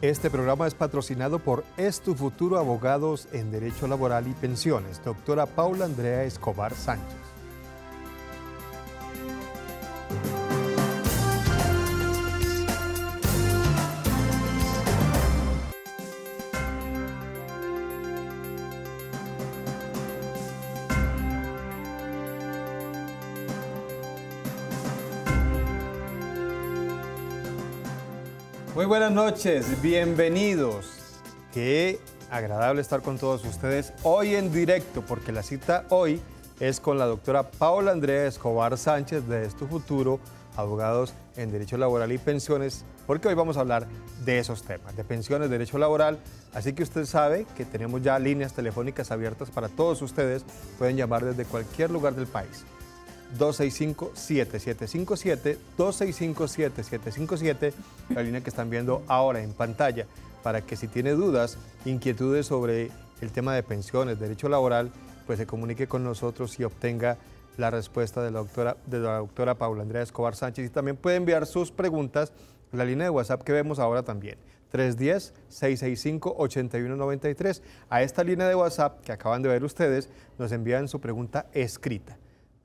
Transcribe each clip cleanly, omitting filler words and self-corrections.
Este programa es patrocinado por Es Tu Futuro Abogados en Derecho Laboral y Pensiones, doctora Paula Andrea Escobar Sánchez. Muy buenas noches, bienvenidos. Qué agradable estar con todos ustedes hoy en directo, porque la cita hoy es con la doctora Paula Andrea Escobar Sánchez de Es Tu Futuro, abogados en Derecho Laboral y Pensiones, porque hoy vamos a hablar de esos temas, de pensiones, derecho laboral. Así que usted sabe que tenemos ya líneas telefónicas abiertas para todos ustedes. Pueden llamar desde cualquier lugar del país. 265-7757, 265-7757, la línea que están viendo ahora en pantalla, para que si tiene dudas, inquietudes sobre el tema de pensiones, derecho laboral, pues se comunique con nosotros y obtenga la respuesta de la doctora Paula Andrea Escobar Sánchez. Y también puede enviar sus preguntas a la línea de WhatsApp que vemos ahora también, 310-665-8193. A esta línea de WhatsApp que acaban de ver ustedes, nos envían su pregunta escrita.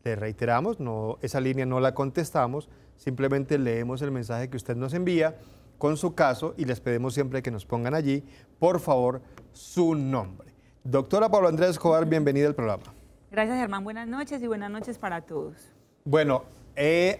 Le reiteramos, esa línea no la contestamos, simplemente leemos el mensaje que usted nos envía con su caso y les pedimos siempre que nos pongan allí, por favor, su nombre. Doctora Paula Andrea Escobar, bienvenida al programa. Gracias, Germán. Buenas noches y buenas noches para todos. Bueno,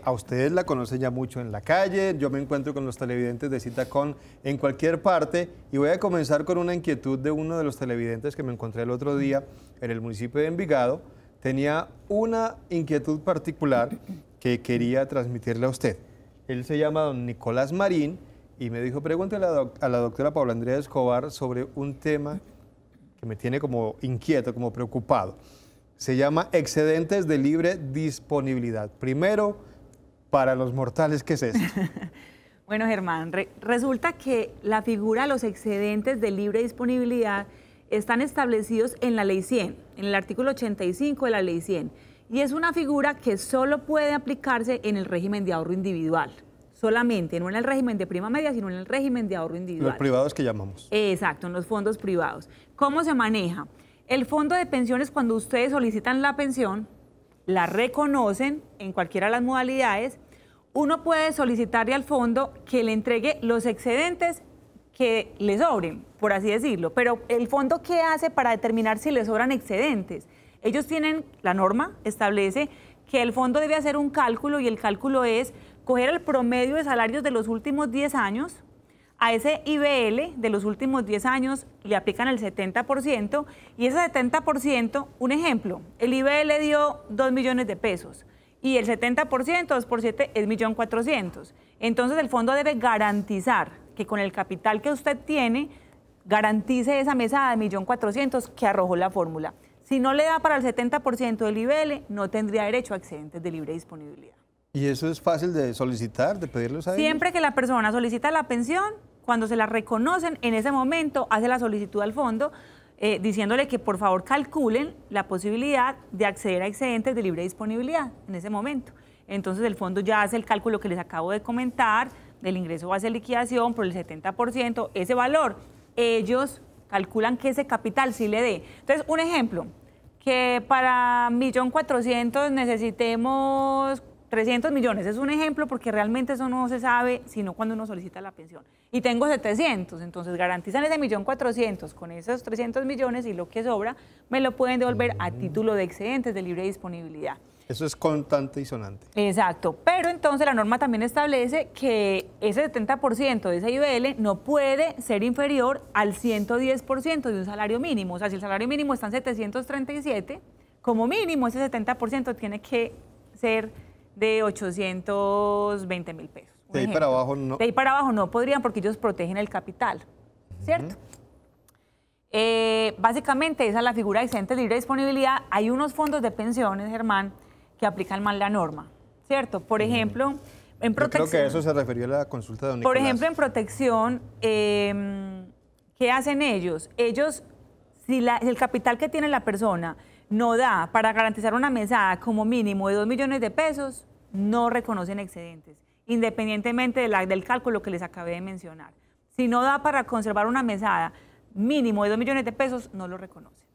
a ustedes la conocen ya mucho en la calle, yo me encuentro con los televidentes de Citacon en cualquier parte y voy a comenzar con una inquietud de uno de los televidentes que me encontré el otro día en el municipio de Envigado. Tenía una inquietud particular que quería transmitirle a usted. Él se llama don Nicolás Marín y me dijo, pregúntele a la doctora Paula Andrea Escobar sobre un tema que me tiene como inquieto, como preocupado. Se llama excedentes de libre disponibilidad. Primero, para los mortales, ¿qué es eso? Bueno, Germán, resulta que la figura de los excedentes de libre disponibilidad están establecidos en la Ley 100, en el artículo 85 de la Ley 100, y es una figura que solo puede aplicarse en el régimen de ahorro individual, solamente, no en el régimen de prima media, sino en el régimen de ahorro individual. Los privados que llamamos. Exacto, en los fondos privados. ¿Cómo se maneja? El fondo de pensiones, cuando ustedes solicitan la pensión, la reconocen en cualquiera de las modalidades, uno puede solicitarle al fondo que le entregue los excedentes que le sobren, por así decirlo, pero el fondo, ¿qué hace para determinar si le sobran excedentes? Ellos tienen, la norma establece que el fondo debe hacer un cálculo y el cálculo es coger el promedio de salarios de los últimos 10 años, a ese IBL de los últimos 10 años le aplican el 70% y ese 70%, un ejemplo, el IBL dio 2 millones de pesos y el 70%, 2 por 7 es 1.400.000. Entonces el fondo debe garantizar que con el capital que usted tiene, garantice esa mesada de 1.400.000 que arrojó la fórmula. Si no le da para el 70% del IBL, no tendría derecho a excedentes de libre disponibilidad. ¿Y eso es fácil de solicitar, de pedirlos a ellos? Siempre que la persona solicita la pensión, cuando se la reconocen, en ese momento hace la solicitud al fondo, diciéndole que por favor calculen la posibilidad de acceder a excedentes de libre disponibilidad en ese momento. Entonces el fondo ya hace el cálculo que les acabo de comentar, del ingreso base de liquidación por el 70%, ese valor, ellos calculan que ese capital sí le dé. Entonces, un ejemplo, que para 1.400.000 necesitemos 300 millones, es un ejemplo porque realmente eso no se sabe sino cuando uno solicita la pensión. Y tengo 700, entonces garantizan ese 1.400.000 con esos 300 millones y lo que sobra me lo pueden devolver a título de excedentes de libre disponibilidad. Eso es contante y sonante. Exacto, pero entonces la norma también establece que ese 70% de ese IBL no puede ser inferior al 110% de un salario mínimo. O sea, si el salario mínimo está en 737, como mínimo ese 70% tiene que ser de 820.000 pesos. De ahí para abajo no. De ahí para abajo no podrían porque ellos protegen el capital, ¿cierto? Básicamente esa es la figura de excedentes de libre disponibilidad. Hay unos fondos de pensiones, Germán, que aplican mal la norma, ¿cierto? Por ejemplo, en protección... Yo creo que eso se refirió a la consulta de don Nicolás. Por ejemplo, en protección, ¿qué hacen ellos? Ellos, si el capital que tiene la persona no da para garantizar una mesada como mínimo de 2 millones de pesos, no reconocen excedentes, independientemente del cálculo que les acabé de mencionar. Si no da para conservar una mesada mínimo de 2 millones de pesos, no lo reconoce.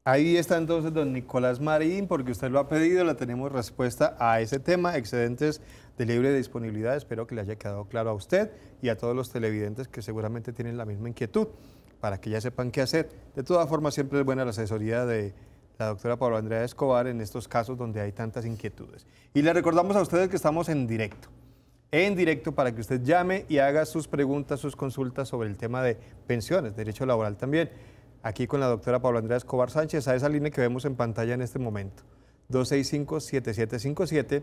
Ahí está entonces don Nicolás Marín, porque usted lo ha pedido, le tenemos respuesta a ese tema, excedentes de libre disponibilidad. Espero que le haya quedado claro a usted y a todos los televidentes que seguramente tienen la misma inquietud, para que ya sepan qué hacer. De todas formas, siempre es buena la asesoría de la doctora Paula Andrea Escobar en estos casos donde hay tantas inquietudes. Y le recordamos a ustedes que estamos en directo para que usted llame y haga sus preguntas, sus consultas sobre el tema de pensiones, derecho laboral también. Aquí con la doctora Paula Andrea Escobar Sánchez, a esa línea que vemos en pantalla en este momento, 265-7757,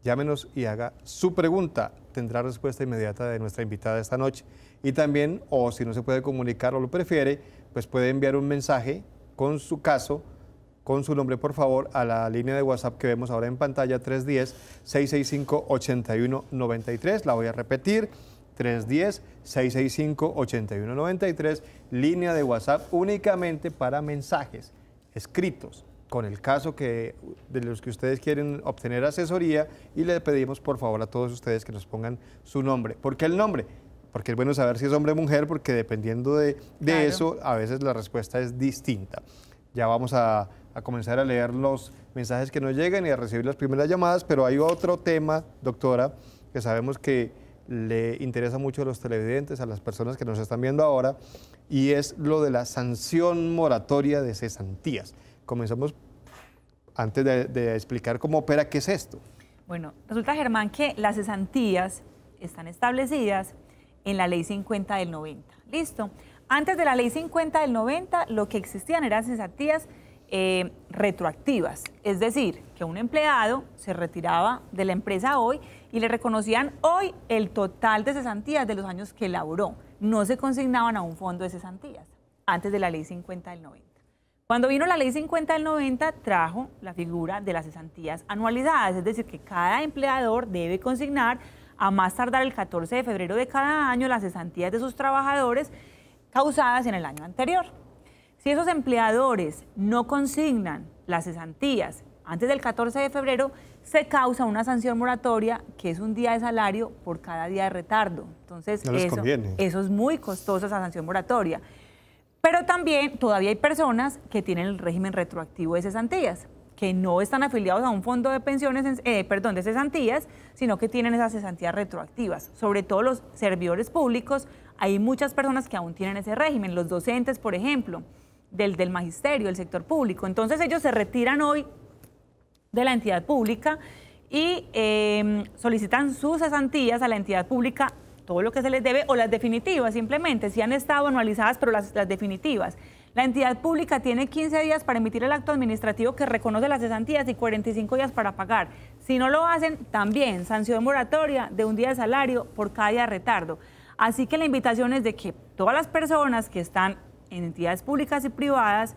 llámenos y haga su pregunta. Tendrá respuesta inmediata de nuestra invitada esta noche. Y también, o si no se puede comunicar o lo prefiere, pues puede enviar un mensaje con su caso, con su nombre, por favor, a la línea de WhatsApp que vemos ahora en pantalla, 310-665-8193. La voy a repetir, 310-665-8193, línea de WhatsApp únicamente para mensajes escritos con el caso de los que ustedes quieren obtener asesoría, y le pedimos por favor a todos ustedes que nos pongan su nombre. ¿Por qué el nombre? Porque es bueno saber si es hombre o mujer, porque dependiendo de claro, eso, a veces la respuesta es distinta. Ya vamos a comenzar a leer los mensajes que nos llegan y a recibir las primeras llamadas, pero hay otro tema, doctora, que sabemos que le interesa mucho a los televidentes, a las personas que nos están viendo ahora, y es lo de la sanción moratoria de cesantías. Comenzamos antes de explicar cómo opera, ¿qué es esto? Bueno, resulta, Germán, que las cesantías están establecidas en la Ley 50 del 90. ¿Listo? Antes de la Ley 50 del 90, lo que existían eran cesantías retroactivas, es decir, que un empleado se retiraba de la empresa hoy y le reconocían hoy el total de cesantías de los años que laboró. No se consignaban a un fondo de cesantías antes de la Ley 50 del 90. Cuando vino la Ley 50 del 90, trajo la figura de las cesantías anualizadas, es decir, que cada empleador debe consignar a más tardar el 14 de febrero de cada año las cesantías de sus trabajadores causadas en el año anterior. Si esos empleadores no consignan las cesantías antes del 14 de febrero, se causa una sanción moratoria, que es un día de salario por cada día de retardo. Entonces, no les conviene. Eso es muy costoso, esa sanción moratoria. Pero también todavía hay personas que tienen el régimen retroactivo de cesantías, que no están afiliados a un fondo de pensiones, de cesantías, sino que tienen esas cesantías retroactivas. Sobre todo los servidores públicos, hay muchas personas que aún tienen ese régimen, los docentes, por ejemplo, del magisterio, del sector público. Entonces ellos se retiran hoy de la entidad pública y solicitan sus cesantías a la entidad pública, todo lo que se les debe, o las definitivas simplemente, si han estado anualizadas, pero las definitivas. La entidad pública tiene 15 días para emitir el acto administrativo que reconoce las cesantías y 45 días para pagar. Si no lo hacen, también sanción moratoria de un día de salario por cada día de retardo. Así que la invitación es de que todas las personas que están en entidades públicas y privadas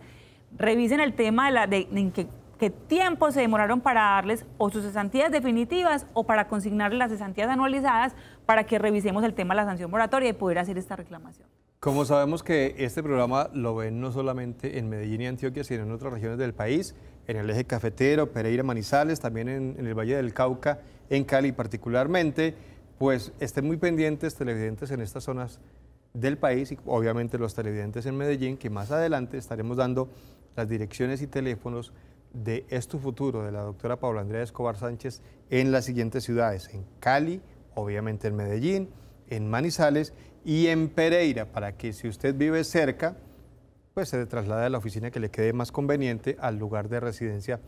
revisen el tema en qué tiempo se demoraron para darles o sus cesantías definitivas o para consignarles las cesantías anualizadas, para que revisemos el tema de la sanción moratoria y poder hacer esta reclamación. Como sabemos que este programa lo ven no solamente en Medellín y Antioquia, sino en otras regiones del país, en el eje cafetero, Pereira, Manizales, también en el Valle del Cauca, en Cali particularmente, pues estén muy pendientes televidentes en estas zonas del país y obviamente los televidentes en Medellín, que más adelante estaremos dando las direcciones y teléfonos de Es Tu Futuro, de la doctora Paula Andrea Escobar Sánchez, en las siguientes ciudades, en Cali, obviamente en Medellín, en Manizales y en Pereira, para que si usted vive cerca, pues se traslade a la oficina que le quede más conveniente al lugar de residencia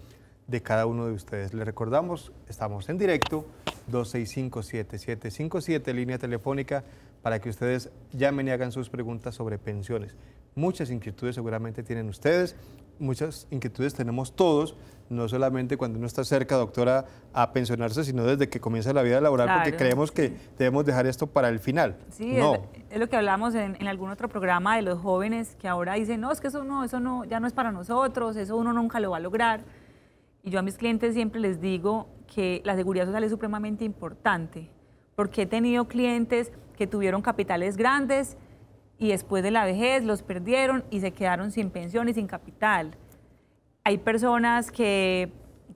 de cada uno de ustedes. Le recordamos, estamos en directo, 265-7757, línea telefónica, para que ustedes llamen y hagan sus preguntas sobre pensiones. Muchas inquietudes seguramente tienen ustedes, muchas inquietudes tenemos todos, no solamente cuando uno está cerca, doctora, a pensionarse, sino desde que comienza la vida laboral, claro, porque creemos que debemos dejar esto para el final. Sí, no. es lo que hablábamos en algún otro programa de los jóvenes que ahora dicen, no, es que eso no, ya no es para nosotros, eso uno nunca lo va a lograr. Y yo a mis clientes siempre les digo que la seguridad social es supremamente importante, porque he tenido clientes que tuvieron capitales grandes y después de la vejez los perdieron y se quedaron sin pensión y sin capital. Hay personas que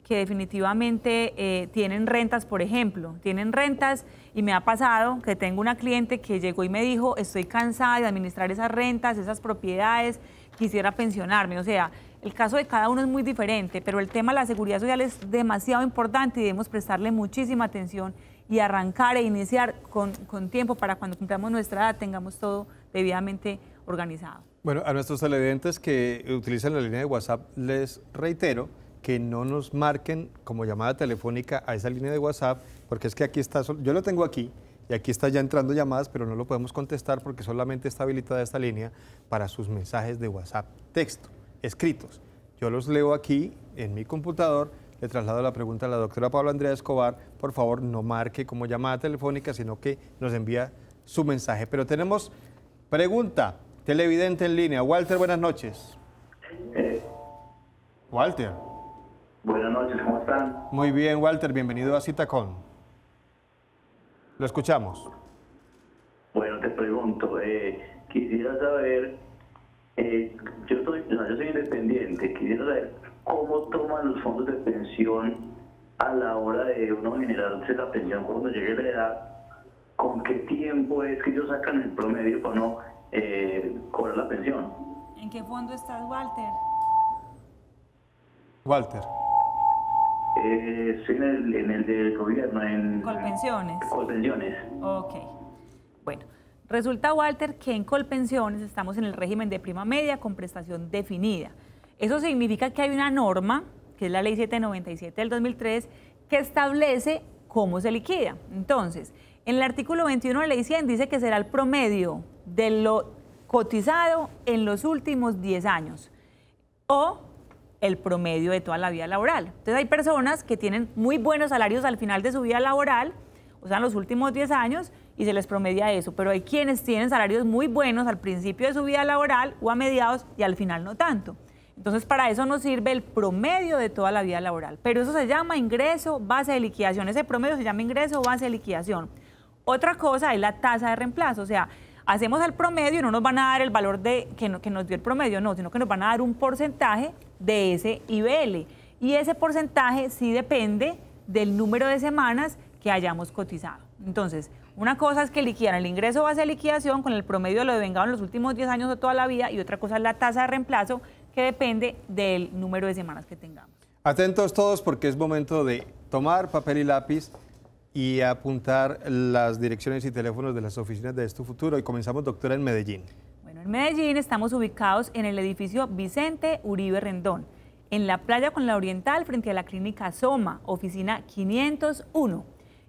que definitivamente tienen rentas, por ejemplo. Tienen rentas y me ha pasado que tengo una cliente que llegó y me dijo, estoy cansada de administrar esas rentas, esas propiedades, quisiera pensionarme. O sea, el caso de cada uno es muy diferente, pero el tema de la seguridad social es demasiado importante y debemos prestarle muchísima atención y arrancar e iniciar con tiempo para cuando cumplamos nuestra edad tengamos todo debidamente organizado. Bueno, a nuestros televidentes que utilizan la línea de WhatsApp les reitero que no nos marquen como llamada telefónica a esa línea de WhatsApp, porque es que aquí está, yo lo tengo aquí y aquí está ya entrando llamadas, pero no lo podemos contestar porque solamente está habilitada esta línea para sus mensajes de WhatsApp, texto, escritos. Yo los leo aquí en mi computador, le traslado la pregunta a la doctora Paula Andrea Escobar, por favor no marque como llamada telefónica, sino que nos envía su mensaje. Pero tenemos pregunta, televidente en línea. Walter, buenas noches. Walter. Buenas noches, ¿cómo están? Muy bien, Walter, bienvenido a Citacon. Lo escuchamos. Bueno, te pregunto, quisiera saber, yo soy independiente, quisiera saber cómo toman los fondos de pensión a la hora de uno generarse la pensión cuando llegue la edad, con qué tiempo es que ellos sacan el promedio para no cobrar la pensión. ¿En qué fondo estás, Walter? Walter. Estoy en el del gobierno, en Colpensiones. Colpensiones. Ok. Bueno, resulta, Walter, que en Colpensiones estamos en el régimen de prima media con prestación definida. Eso significa que hay una norma, que es la Ley 797 del 2003, que establece cómo se liquida. Entonces, en el artículo 21 de la Ley 100 dice que será el promedio de lo cotizado en los últimos 10 años o el promedio de toda la vida laboral. Entonces hay personas que tienen muy buenos salarios al final de su vida laboral, o sea, en los últimos 10 años, y se les promedia eso, pero hay quienes tienen salarios muy buenos al principio de su vida laboral o a mediados y al final no tanto. Entonces, para eso nos sirve el promedio de toda la vida laboral, pero eso se llama ingreso base de liquidación, ese promedio se llama ingreso base de liquidación. Otra cosa es la tasa de reemplazo, o sea, hacemos el promedio y no nos van a dar el valor que nos dio el promedio, no, sino que nos van a dar un porcentaje de ese IBL. Y ese porcentaje sí depende del número de semanas que hayamos cotizado. Entonces, una cosa es que liquidan el ingreso base de liquidación con el promedio de lo devengado en los últimos 10 años de toda la vida y otra cosa es la tasa de reemplazo que depende del número de semanas que tengamos. Atentos todos porque es momento de tomar papel y lápiz y apuntar las direcciones y teléfonos de las oficinas de Esto Futuro. Y comenzamos, doctora, en Medellín. Bueno, en Medellín estamos ubicados en el edificio Vicente Uribe Rendón, en la playa con la Oriental, frente a la clínica Soma, oficina 501.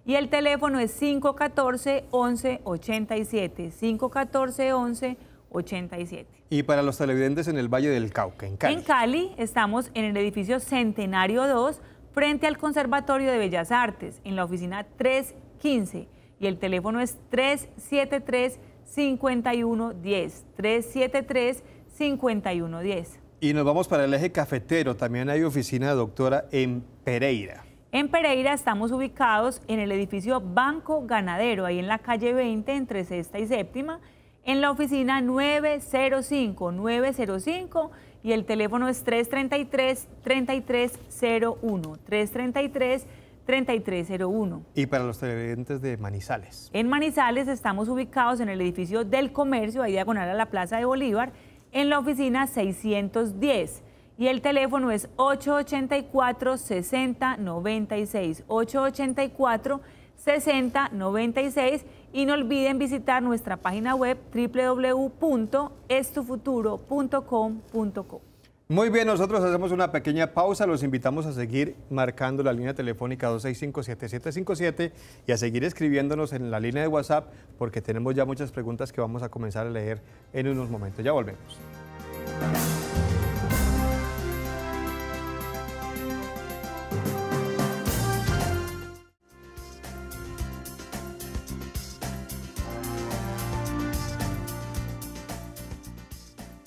Y el teléfono es 514-1187, 514-1187. Y para los televidentes en el Valle del Cauca, en Cali. En Cali estamos en el edificio Centenario 2, frente al Conservatorio de Bellas Artes, en la oficina 315, y el teléfono es 373-5110, 373-5110. Y nos vamos para el eje cafetero, también hay oficina, doctora, en Pereira. En Pereira estamos ubicados en el edificio Banco Ganadero, ahí en la calle 20, entre Sexta y Séptima, en la oficina 905, y el teléfono es 333-3301, 333-3301. Y para los televidentes de Manizales. En Manizales estamos ubicados en el edificio del Comercio, ahí diagonal a la Plaza de Bolívar, en la oficina 610. Y el teléfono es 884-6096, 884-6096. Y no olviden visitar nuestra página web www.estufuturo.com.co. Muy bien, nosotros hacemos una pequeña pausa, los invitamos a seguir marcando la línea telefónica 265-7757 y a seguir escribiéndonos en la línea de WhatsApp porque tenemos ya muchas preguntas que vamos a comenzar a leer en unos momentos. Ya volvemos.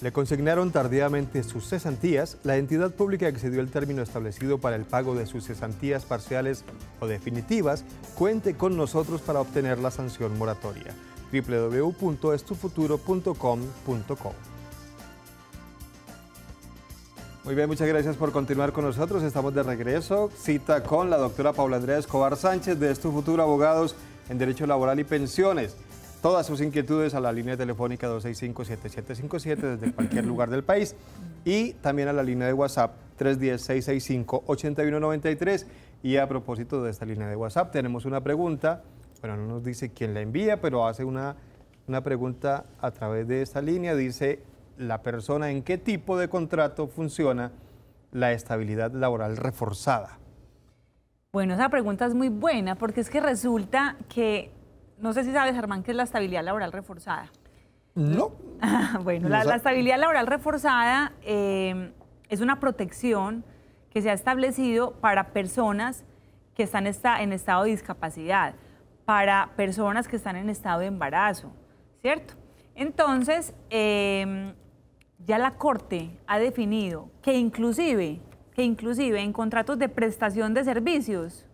Le consignaron tardíamente sus cesantías, la entidad pública excedió el término establecido para el pago de sus cesantías parciales o definitivas. Cuente con nosotros para obtener la sanción moratoria. www.estufuturo.com.co. Muy bien, muchas gracias por continuar con nosotros. Estamos de regreso. Cita con la doctora Paula Andrea Escobar Sánchez de Tu Futuro Abogados en Derecho Laboral y Pensiones. Todas sus inquietudes a la línea telefónica 265-7757 desde cualquier lugar del país y también a la línea de WhatsApp 310-665-8193. Y a propósito de esta línea de WhatsApp, tenemos una pregunta. Bueno, no nos dice quién la envía, pero hace una pregunta a través de esta línea. Dice la persona en qué tipo de contrato funciona la estabilidad laboral reforzada. Bueno, esa pregunta es muy buena porque es que resulta que, no sé si sabes, Germán, qué es la estabilidad laboral reforzada. No. Bueno, la estabilidad laboral reforzada es una protección que se ha establecido para personas que están en estado de discapacidad, para personas que están en estado de embarazo, ¿cierto? Entonces, ya la Corte ha definido que inclusive en contratos de prestación de servicios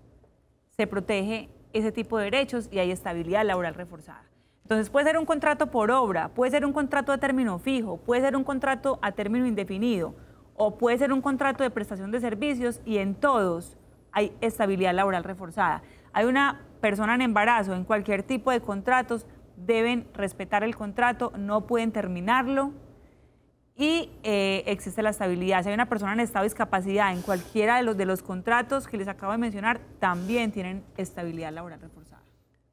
se protege ese tipo de derechos y hay estabilidad laboral reforzada. Entonces puede ser un contrato por obra, puede ser un contrato a término fijo, puede ser un contrato a término indefinido o puede ser un contrato de prestación de servicios y en todos hay estabilidad laboral reforzada. Hay una persona en embarazo, en cualquier tipo de contratos, deben respetar el contrato, no pueden terminarlo y existe la estabilidad. Si hay una persona en estado de discapacidad en cualquiera de los contratos que les acabo de mencionar, también tienen estabilidad laboral reforzada.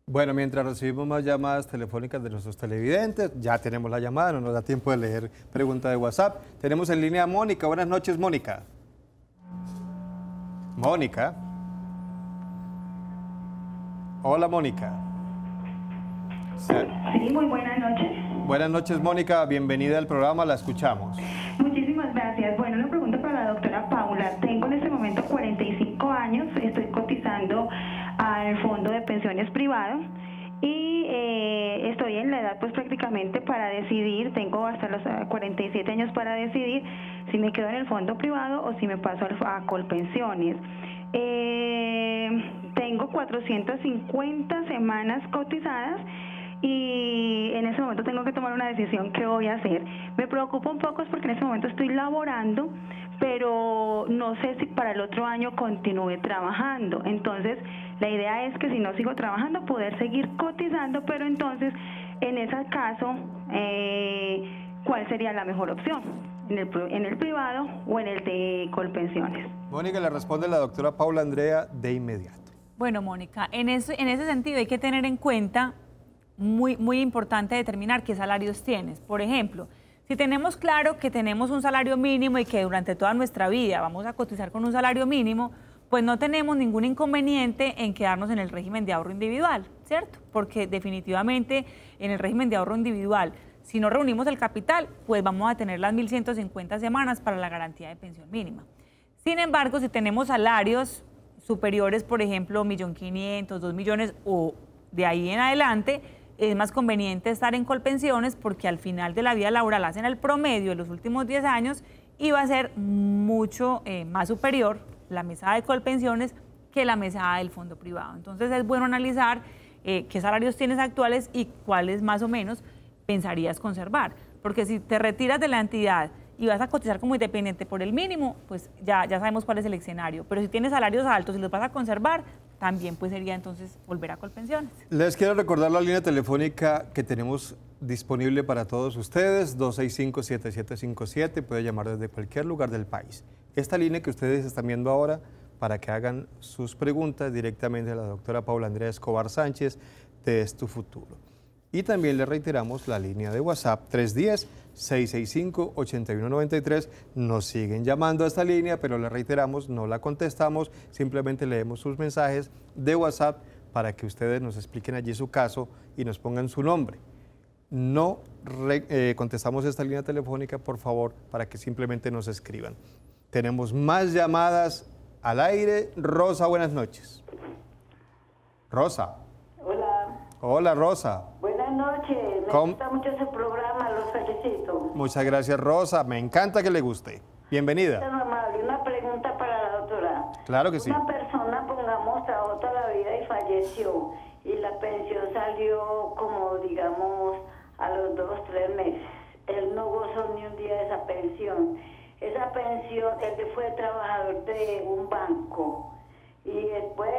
Bueno, mientras recibimos más llamadas telefónicas de nuestros televidentes, ya tenemos la llamada, no nos da tiempo de leer pregunta de WhatsApp. Tenemos en línea a Mónica. Buenas noches, Mónica. Mónica. Hola, Mónica. Sí, muy buenas noches. Buenas noches, Mónica. Bienvenida al programa, la escuchamos. Muchísimas gracias. Bueno, una pregunta para la doctora Paula. Tengo en este momento 45 años, estoy cotizando al fondo de pensiones privado y estoy en la edad pues prácticamente para decidir, tengo hasta los 47 años para decidir si me quedo en el fondo privado o si me paso a Colpensiones. Tengo 450 semanas cotizadas y en ese momento tengo que tomar una decisión qué voy a hacer. Me preocupa un poco porque en ese momento estoy laborando, pero no sé si para el otro año continúe trabajando. Entonces, la idea es que si no sigo trabajando, poder seguir cotizando, pero entonces, en ese caso, ¿cuál sería la mejor opción? ¿En el privado o en el de Colpensiones? Mónica, le responde la doctora Paula Andrea de inmediato. Bueno, Mónica, en ese sentido hay que tener en cuenta, muy importante determinar qué salarios tienes. Por ejemplo, si tenemos claro que tenemos un salario mínimo y que durante toda nuestra vida vamos a cotizar con un salario mínimo, pues no tenemos ningún inconveniente en quedarnos en el régimen de ahorro individual, ¿cierto? Porque definitivamente en el régimen de ahorro individual, si no reunimos el capital, pues vamos a tener las 1.150 semanas para la garantía de pensión mínima. Sin embargo, si tenemos salarios superiores, por ejemplo, 1.500.000, 2 millones o de ahí en adelante, es más conveniente estar en Colpensiones porque al final de la vida laboral hacen el promedio de los últimos 10 años y va a ser mucho más superior la mesada de Colpensiones que la mesada del fondo privado. Entonces es bueno analizar qué salarios tienes actuales y cuáles más o menos pensarías conservar. Porque si te retiras de la entidad y vas a cotizar como independiente por el mínimo, pues ya sabemos cuál es el escenario. Pero si tienes salarios altos y los vas a conservar, también pues sería entonces volver a Colpensiones. Les quiero recordar la línea telefónica que tenemos disponible para todos ustedes, 265-7757, puede llamar desde cualquier lugar del país. Esta línea que ustedes están viendo ahora, para que hagan sus preguntas directamente a la doctora Paula Andrea Escobar Sánchez de Tu Futuro. Y también le reiteramos la línea de WhatsApp 310-665-8193. Nos siguen llamando a esta línea, pero le reiteramos, no la contestamos, simplemente leemos sus mensajes de WhatsApp para que ustedes nos expliquen allí su caso y nos pongan su nombre. No contestamos esta línea telefónica, por favor, para que simplemente nos escriban. Tenemos más llamadas al aire. Rosa, buenas noches. Rosa. Hola. Hola, Rosa. Buenas noches. Me gusta mucho ese programa, los felicito. Muchas gracias, Rosa. Me encanta que le guste. Bienvenida. Tan amable. Una pregunta para la doctora. Claro que sí. Una persona, pongamos, trabajó toda la vida y falleció. Y la pensión salió como, digamos, a los 2 o 3 meses. Él no gozó ni un día de esa pensión. esa pensión, él fue trabajador de un banco y después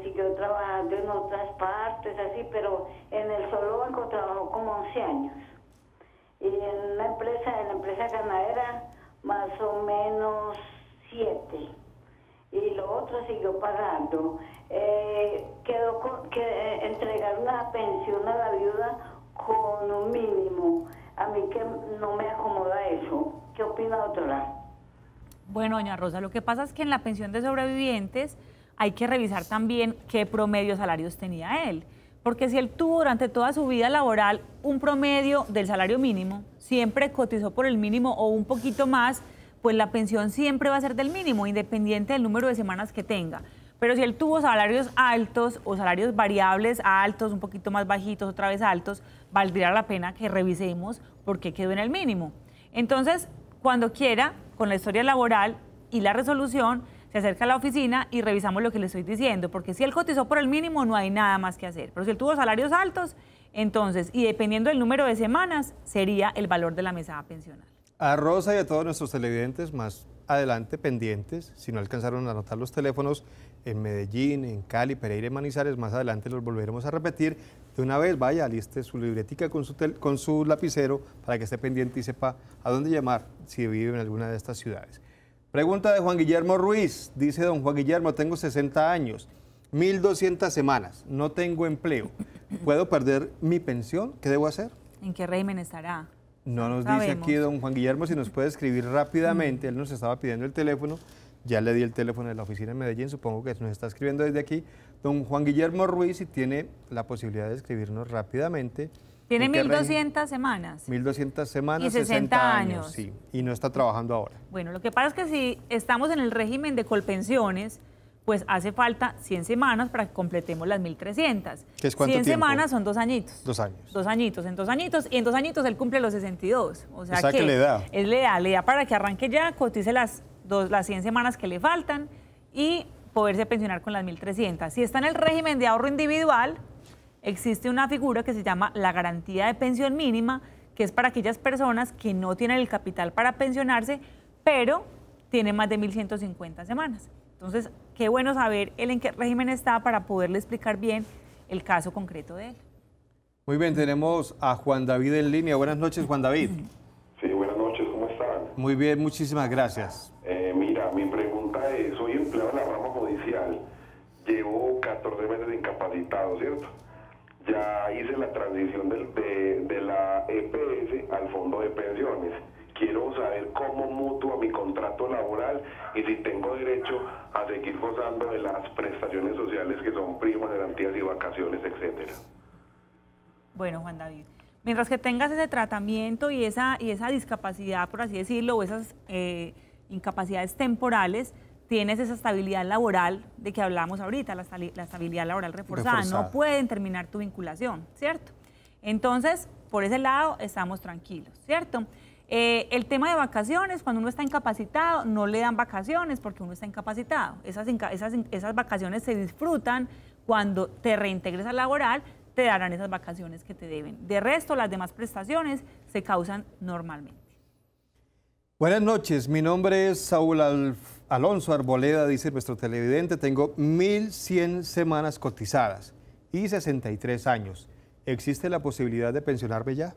siguió trabajando en otras partes, así, pero en el solo banco trabajó como 11 años. Y en la empresa ganadera, más o menos 7. Y lo otro siguió pagando. Quedó que entregaron la pensión a la viuda con un mínimo. A mí que no me acomoda eso. ¿Qué opina, doctora? Bueno, doña Rosa, lo que pasa es que en la pensión de sobrevivientes hay que revisar también qué promedio salarios tenía él. Porque si él tuvo durante toda su vida laboral un promedio del salario mínimo, siempre cotizó por el mínimo o un poquito más, pues la pensión siempre va a ser del mínimo, independiente del número de semanas que tenga. Pero si él tuvo salarios altos o salarios variables altos, un poquito más bajitos, otra vez altos, valdría la pena que revisemos por qué quedó en el mínimo. Entonces, cuando quiera, con la historia laboral y la resolución, se acerca a la oficina y revisamos lo que le estoy diciendo, porque si él cotizó por el mínimo no hay nada más que hacer. Pero si él tuvo salarios altos, entonces, y dependiendo del número de semanas, sería el valor de la mesada pensional. A Rosa y a todos nuestros televidentes más adelante pendientes, si no alcanzaron a anotar los teléfonos en Medellín, en Cali, Pereira y Manizales, más adelante los volveremos a repetir. De una vez vaya, aliste su libretica con su lapicero para que esté pendiente y sepa a dónde llamar si vive en alguna de estas ciudades. Pregunta de Juan Guillermo Ruiz, dice don Juan Guillermo, tengo 60 años, 1.200 semanas, no tengo empleo, ¿puedo perder mi pensión? ¿Qué debo hacer? ¿En qué régimen estará? No nos dice aquí don Juan Guillermo, si nos puede escribir rápidamente, él nos estaba pidiendo el teléfono, ya le di el teléfono de la oficina en Medellín, supongo que nos está escribiendo desde aquí. Don Juan Guillermo Ruiz, si tiene la posibilidad de escribirnos rápidamente. Tiene 1.200 semanas. 1.200 semanas, y 60 años. Sí, y no está trabajando ahora. Bueno, lo que pasa es que si estamos en el régimen de colpensiones, pues hace falta 100 semanas para que completemos las 1.300. ¿Qué es cuánto 100 tiempo? semanas son 2 añitos. 2 años. 2 añitos, en 2 añitos, y en 2 añitos él cumple los 62. O sea que le da. Él le da para que arranque ya, cotice las 100 semanas que le faltan y poderse pensionar con las 1.300. Si está en el régimen de ahorro individual, existe una figura que se llama la garantía de pensión mínima, que es para aquellas personas que no tienen el capital para pensionarse, pero tienen más de 1.150 semanas. Entonces, qué bueno saber él en qué régimen está para poderle explicar bien el caso concreto de él. Muy bien, tenemos a Juan David en línea. Buenas noches, Juan David. Sí, buenas noches, ¿cómo están? Muy bien, muchísimas gracias. Mira, mi pregunta es, soy empleado en la rama judicial, llevo 14 meses incapacitado, ¿cierto? Ya hice la transición de la EPS al fondo de pensiones. Quiero saber cómo mutua mi contrato laboral y si tengo derecho a seguir gozando de las prestaciones sociales que son primas, garantías y vacaciones, etcétera. Bueno, Juan David, mientras que tengas ese tratamiento y esa discapacidad, por así decirlo, o esas incapacidades temporales, tienes esa estabilidad laboral de que hablamos ahorita, la estabilidad laboral reforzada. No pueden terminar tu vinculación, ¿cierto? Entonces, por ese lado estamos tranquilos, ¿cierto? El tema de vacaciones, cuando uno está incapacitado, no le dan vacaciones porque uno está incapacitado. Esas vacaciones se disfrutan cuando te reintegres al laboral, te darán esas vacaciones que te deben. De resto, las demás prestaciones se causan normalmente. Buenas noches, mi nombre es Saúl Alonso Arboleda, dice nuestro televidente, tengo 1.100 semanas cotizadas y 63 años. ¿Existe la posibilidad de pensionarme ya?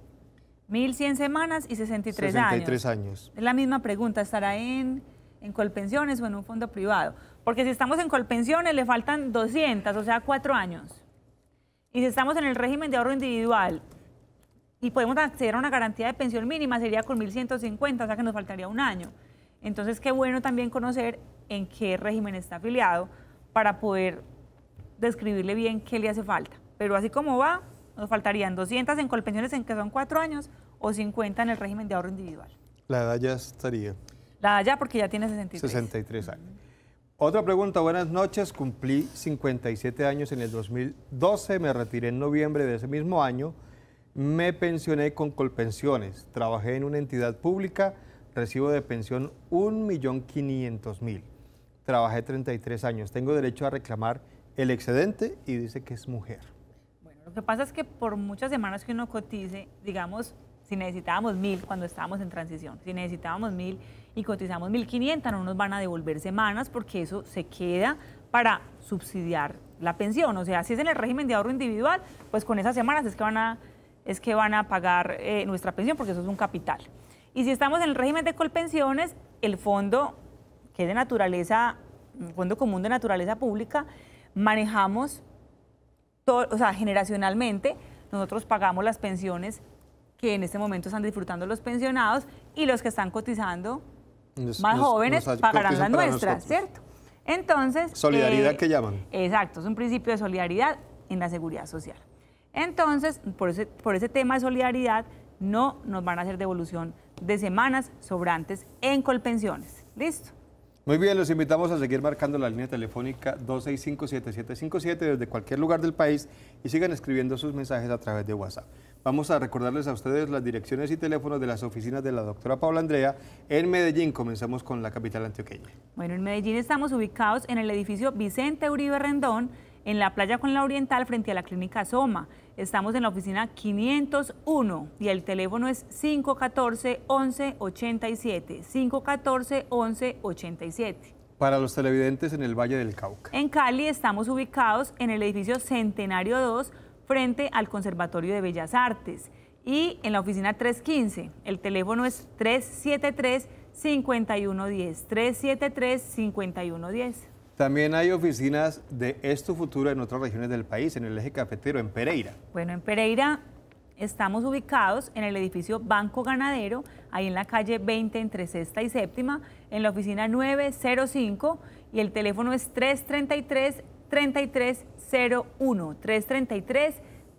1.100 semanas y 63 años. Es la misma pregunta, ¿estará en Colpensiones o en un fondo privado? Porque si estamos en Colpensiones le faltan 200, o sea, 4 años. Y si estamos en el régimen de ahorro individual y podemos acceder a una garantía de pensión mínima, sería con 1.150, o sea que nos faltaría 1 año. Entonces, qué bueno también conocer en qué régimen está afiliado para poder describirle bien qué le hace falta. Pero así como va, nos faltarían 200 en Colpensiones, en que son 4 años, o 50 en el régimen de ahorro individual. La edad ya estaría. La edad ya porque ya tiene 63. 63 años. Otra pregunta, buenas noches, cumplí 57 años en el 2012, me retiré en noviembre de ese mismo año, me pensioné con Colpensiones, trabajé en una entidad pública, recibo de pensión 1.500.000, trabajé 33 años, tengo derecho a reclamar el excedente y dice que es mujer. Bueno, lo que pasa es que por muchas semanas que uno cotice, digamos, Si necesitábamos 1.000 cuando estábamos en transición, si necesitábamos 1.000 y cotizamos 1.500, no nos van a devolver semanas porque eso se queda para subsidiar la pensión. O sea, si es en el régimen de ahorro individual, pues con esas semanas es que van a pagar nuestra pensión porque eso es un capital. Y si estamos en el régimen de Colpensiones, el fondo, que es de naturaleza, un fondo común de naturaleza pública, manejamos, o sea, generacionalmente, nosotros pagamos las pensiones que en este momento están disfrutando los pensionados y los que están cotizando más jóvenes pagarán las nuestras, ¿cierto? Entonces... Solidaridad que llaman. Exacto, es un principio de solidaridad en la seguridad social. Entonces, por ese tema de solidaridad, no nos van a hacer devolución de semanas sobrantes en Colpensiones. ¿Listo? Muy bien, los invitamos a seguir marcando la línea telefónica 265-7757 desde cualquier lugar del país y sigan escribiendo sus mensajes a través de WhatsApp. Vamos a recordarles a ustedes las direcciones y teléfonos de las oficinas de la doctora Paula Andrea en Medellín. Comenzamos con la capital antioqueña. Bueno, en Medellín estamos ubicados en el edificio Vicente Uribe Rendón, en la playa con la Oriental, frente a la clínica Soma. Estamos en la oficina 501 y el teléfono es 514-1187, 514-1187. Para los televidentes en el Valle del Cauca. En Cali estamos ubicados en el edificio Centenario 2, frente al Conservatorio de Bellas Artes. Y en la oficina 315, el teléfono es 373-5110, 373-5110. También hay oficinas de Es Tu Futuro en otras regiones del país, en el eje cafetero, en Pereira. Bueno, en Pereira estamos ubicados en el edificio Banco Ganadero, ahí en la calle 20 entre Sexta y Séptima, en la oficina 905 y el teléfono es 333-3301,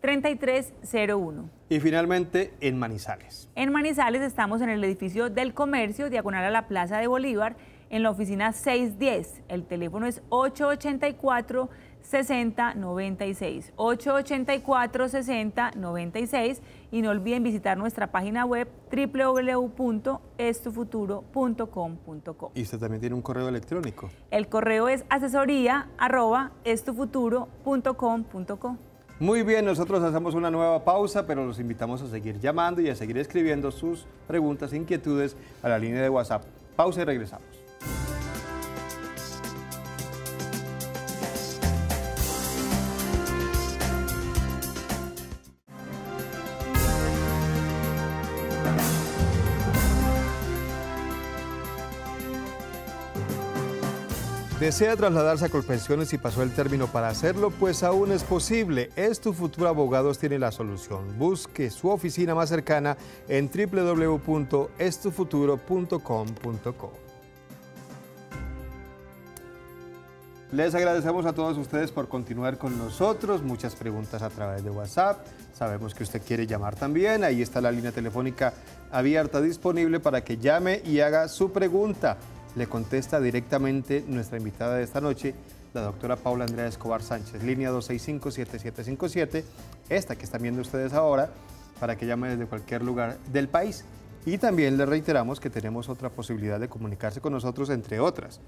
333-3301. Y finalmente en Manizales. En Manizales estamos en el edificio del Comercio, diagonal a la Plaza de Bolívar, en la oficina 610. El teléfono es 884-6096, 884-6096. Y no olviden visitar nuestra página web www.estufuturo.com.co. Y usted también tiene un correo electrónico. El correo es asesoría@estufuturo.com.co. Muy bien, nosotros hacemos una nueva pausa, pero los invitamos a seguir llamando y a seguir escribiendo sus preguntas e inquietudes a la línea de WhatsApp. Pausa y regresamos. ¿Desea trasladarse a Colpensiones y pasó el término para hacerlo? Pues aún es posible. Es Tu Futuro Abogados tiene la solución. Busque su oficina más cercana en www.estufuturo.com.co. Les agradecemos a todos ustedes por continuar con nosotros. Muchas preguntas a través de WhatsApp. Sabemos que usted quiere llamar también. Ahí está la línea telefónica abierta, disponible para que llame y haga su pregunta. Le contesta directamente nuestra invitada de esta noche, la doctora Paula Andrea Escobar Sánchez, línea 265-7757, esta que están viendo ustedes ahora, para que llame desde cualquier lugar del país. Y también le reiteramos que tenemos otra posibilidad de comunicarse con nosotros, entre otras.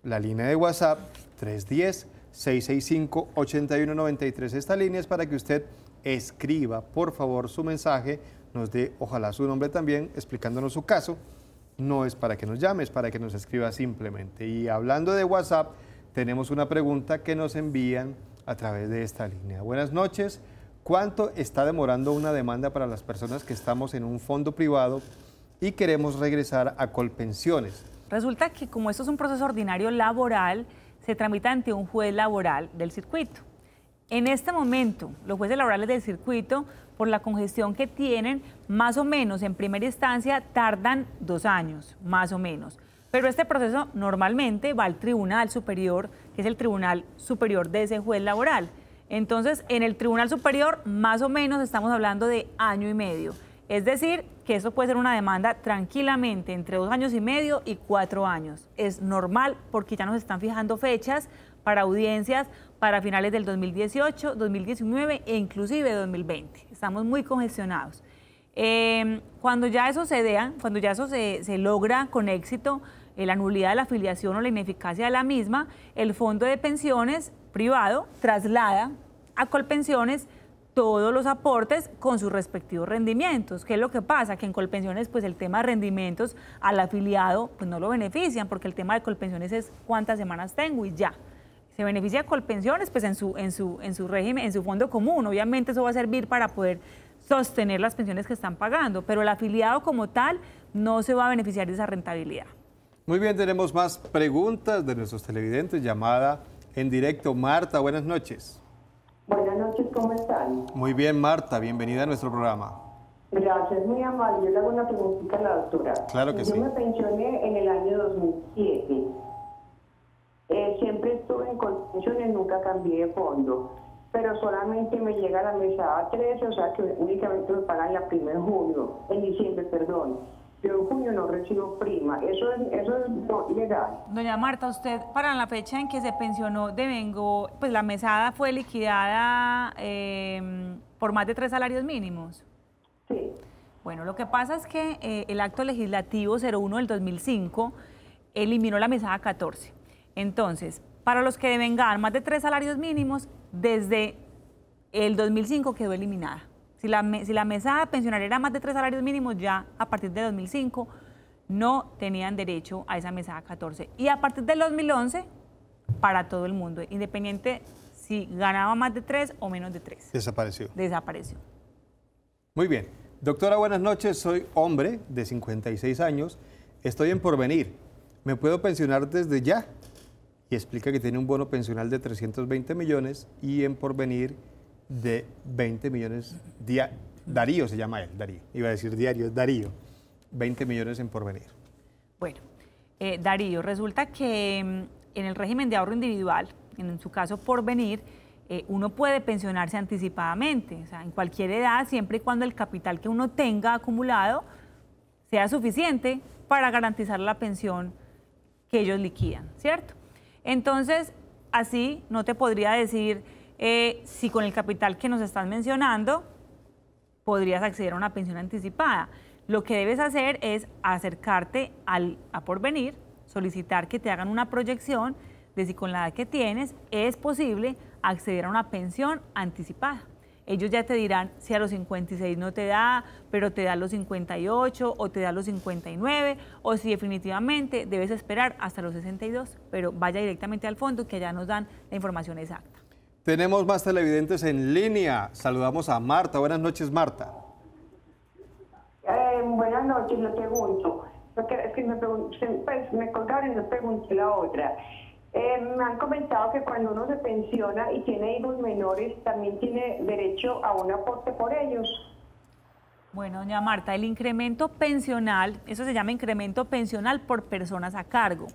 La línea de WhatsApp 310-665-8193. Esta línea es para que usted escriba, por favor, su mensaje, nos dé, ojalá, su nombre también, explicándonos su caso. No es para que nos llame, es para que nos escriba simplemente. Y hablando de WhatsApp, tenemos una pregunta que nos envían a través de esta línea. Buenas noches. ¿Cuánto está demorando una demanda para las personas que estamos en un fondo privado y queremos regresar a Colpensiones? Resulta que como esto es un proceso ordinario laboral, se tramita ante un juez laboral del circuito. En este momento, los jueces laborales del circuito, por la congestión que tienen, más o menos en primera instancia tardan 2 años, más o menos. Pero este proceso normalmente va al Tribunal Superior, que es el Tribunal Superior de ese juez laboral. Entonces, en el Tribunal Superior, más o menos estamos hablando de 1 año y medio. Es decir, que eso puede ser una demanda tranquilamente entre 2 años y medio y 4 años. Es normal porque ya nos están fijando fechas para audiencias para finales del 2018, 2019 e inclusive 2020. Estamos muy congestionados. Cuando ya eso se logra con éxito, la nulidad de la afiliación o la ineficacia de la misma, el fondo de pensiones privado traslada a Colpensiones todos los aportes con sus respectivos rendimientos. ¿Qué es lo que pasa? Que en Colpensiones, pues el tema de rendimientos al afiliado, pues no lo benefician, porque el tema de Colpensiones es cuántas semanas tengo y ya. Se beneficia Colpensiones, pues en su régimen, en su fondo común. Obviamente eso va a servir para poder sostener las pensiones que están pagando, pero el afiliado como tal no se va a beneficiar de esa rentabilidad. Muy bien, tenemos más preguntas de nuestros televidentes. Llamada en directo. Marta, buenas noches. Buenas noches, ¿cómo están? Muy bien, Marta, bienvenida a nuestro programa. Gracias, muy amable. Yo le hago una preguntita a la doctora. Claro que sí. Yo me pensioné en el año 2007. Siempre estuve en Colpensiones, nunca cambié de fondo, pero solamente me llega la mesada 13, o sea que únicamente me pagan la primera en diciembre, perdón. Yo en junio no recibo prima. Eso es legal. Doña Marta, usted para la fecha en que se pensionó devengó, pues la mesada fue liquidada por más de 3 salarios mínimos. Sí. Bueno, lo que pasa es que el acto legislativo 01 del 2005 eliminó la mesada 14. Entonces, para los que devengan más de 3 salarios mínimos, desde el 2005 quedó eliminada. Si la mesada pensionaria era más de 3 salarios mínimos, ya a partir de 2005 no tenían derecho a esa mesada 14. Y a partir del 2011, para todo el mundo, independiente si ganaba más de 3 o menos de 3. Desapareció. Desapareció. Muy bien. Doctora, buenas noches. Soy hombre de 56 años. Estoy en Porvenir. ¿Me puedo pensionar desde ya? Y explica que tiene un bono pensional de 320 millones y en Porvenir de 20 millones. Darío se llama él, Darío. Iba a decir diario, es Darío. 20 millones en Porvenir. Bueno, Darío, resulta que en el régimen de ahorro individual, en su caso Porvenir, uno puede pensionarse anticipadamente, o sea, en cualquier edad, siempre y cuando el capital que uno tenga acumulado sea suficiente para garantizar la pensión que ellos liquidan, ¿cierto? Entonces, así no te podría decir si con el capital que nos estás mencionando podrías acceder a una pensión anticipada. Lo que debes hacer es acercarte a Porvenir, solicitar que te hagan una proyección de si con la edad que tienes es posible acceder a una pensión anticipada. Ellos ya te dirán si a los 56 no te da, pero te da los 58 o te da los 59, o si definitivamente debes esperar hasta los 62, pero vaya directamente al fondo que allá nos dan la información exacta. Tenemos más televidentes en línea. Saludamos a Marta. Buenas noches, Marta. Buenas noches, le pregunto. Es que me colgaron y no pregunté la otra. Me han comentado que cuando uno se pensiona y tiene hijos menores, también tiene derecho a un aporte por ellos. Bueno, doña Marta, el incremento pensional, eso se llama incremento pensional por personas a cargo.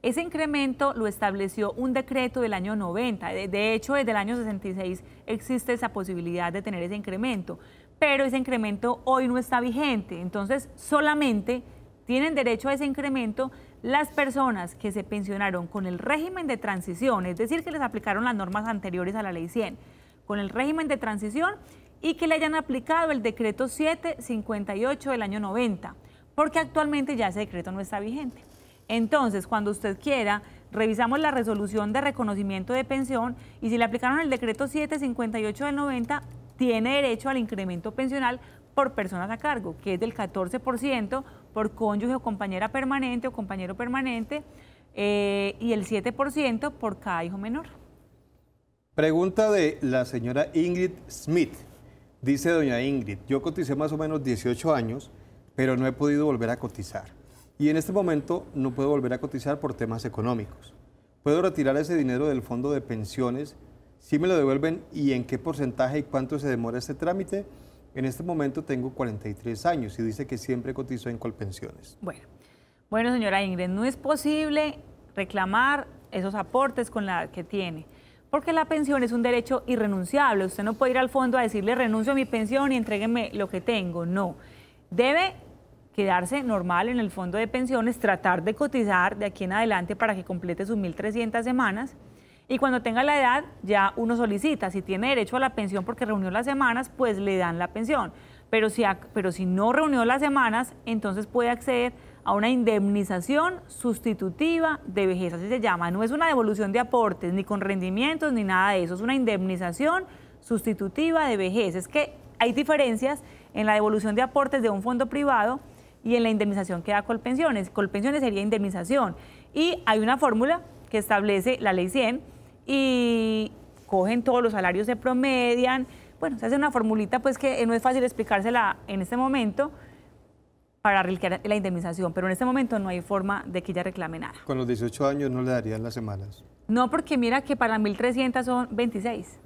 Ese incremento lo estableció un decreto del año 90. De hecho, desde el año 66 existe esa posibilidad de tener ese incremento, pero ese incremento hoy no está vigente. Entonces, solamente tienen derecho a ese incremento las personas que se pensionaron con el régimen de transición, es decir, que les aplicaron las normas anteriores a la Ley 100, con el régimen de transición y que le hayan aplicado el decreto 758 del año 90, porque actualmente ya ese decreto no está vigente. Entonces, cuando usted quiera, revisamos la resolución de reconocimiento de pensión y si le aplicaron el decreto 758 del 90, tiene derecho al incremento pensional por personas a cargo, que es del 14% por cónyuge o compañera permanente o compañero permanente y el 7% por cada hijo menor. Pregunta de la señora Ingrid Smith. Dice doña Ingrid, yo coticé más o menos 18 años, pero no he podido volver a cotizar. Y en este momento no puedo volver a cotizar por temas económicos. ¿Puedo retirar ese dinero del fondo de pensiones? ¿Sí me lo devuelven y en qué porcentaje y cuánto se demora este trámite? En este momento tengo 43 años y dice que siempre cotizó en Colpensiones. Bueno, señora Ingrid, no es posible reclamar esos aportes con la que tiene, porque la pensión es un derecho irrenunciable. Usted no puede ir al fondo a decirle renuncio a mi pensión y entrégueme lo que tengo. No, debe quedarse normal en el fondo de pensiones, tratar de cotizar de aquí en adelante para que complete sus 1.300 semanas. Y cuando tenga la edad, ya uno solicita. Si tiene derecho a la pensión porque reunió las semanas, pues le dan la pensión. Pero si no reunió las semanas, entonces puede acceder a una indemnización sustitutiva de vejez, así se llama. No es una devolución de aportes, ni con rendimientos, ni nada de eso. Es una indemnización sustitutiva de vejez. Es que hay diferencias en la devolución de aportes de un fondo privado y en la indemnización que da Colpensiones. Colpensiones sería indemnización. Y hay una fórmula que establece la Ley 100 y cogen todos los salarios, se promedian. Bueno, se hace una formulita pues que no es fácil explicársela en este momento para realizar la indemnización, pero en este momento no hay forma de que ella reclame nada. Con los 18 años no le darían las semanas. No, porque mira que para 1.300 son 26.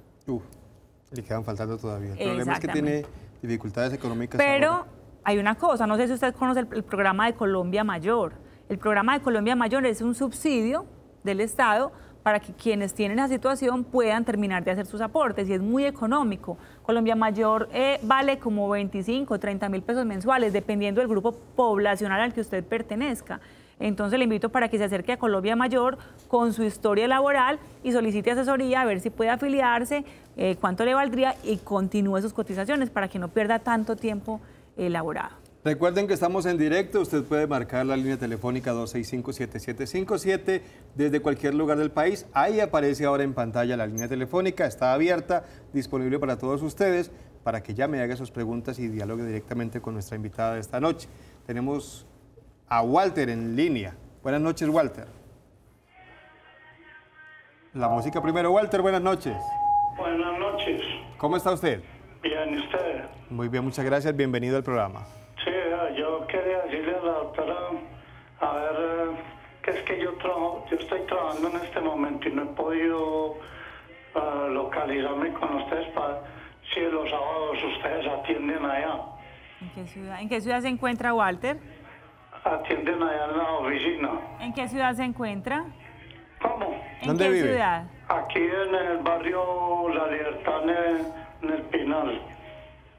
Le quedan faltando todavía. El problema es que tiene dificultades económicas. Pero ahora. hay una cosa, no sé si usted conoce el programa de Colombia Mayor. El programa de Colombia Mayor es un subsidio del Estado para que quienes tienen esa situación puedan terminar de hacer sus aportes y es muy económico. Colombia Mayor vale como 25, 30 mil pesos mensuales, dependiendo del grupo poblacional al que usted pertenezca. Entonces le invito para que se acerque a Colombia Mayor con su historia laboral y solicite asesoría a ver si puede afiliarse, cuánto le valdría y continúe sus cotizaciones para que no pierda tanto tiempo laborado. Recuerden que estamos en directo, usted puede marcar la línea telefónica 265-7757 desde cualquier lugar del país. Ahí aparece ahora en pantalla la línea telefónica, está abierta, disponible para todos ustedes, para que llame, haga sus preguntas y dialogue directamente con nuestra invitada de esta noche. Tenemos a Walter en línea. Buenas noches, Walter. La música primero, Walter, buenas noches. Buenas noches. ¿Cómo está usted? Bien, ¿y usted? Muy bien, muchas gracias, bienvenido al programa. Sí, yo quería decirle a la doctora, a ver, que es que yo estoy trabajando en este momento y no he podido localizarme con ustedes para si los sábados ustedes atienden allá. ¿En qué ciudad se encuentra, Walter? Atienden allá en la oficina. ¿En qué ciudad se encuentra? ¿Cómo? ¿Dónde vive? Ciudad? Aquí en el barrio La Libertad, en el Pinal.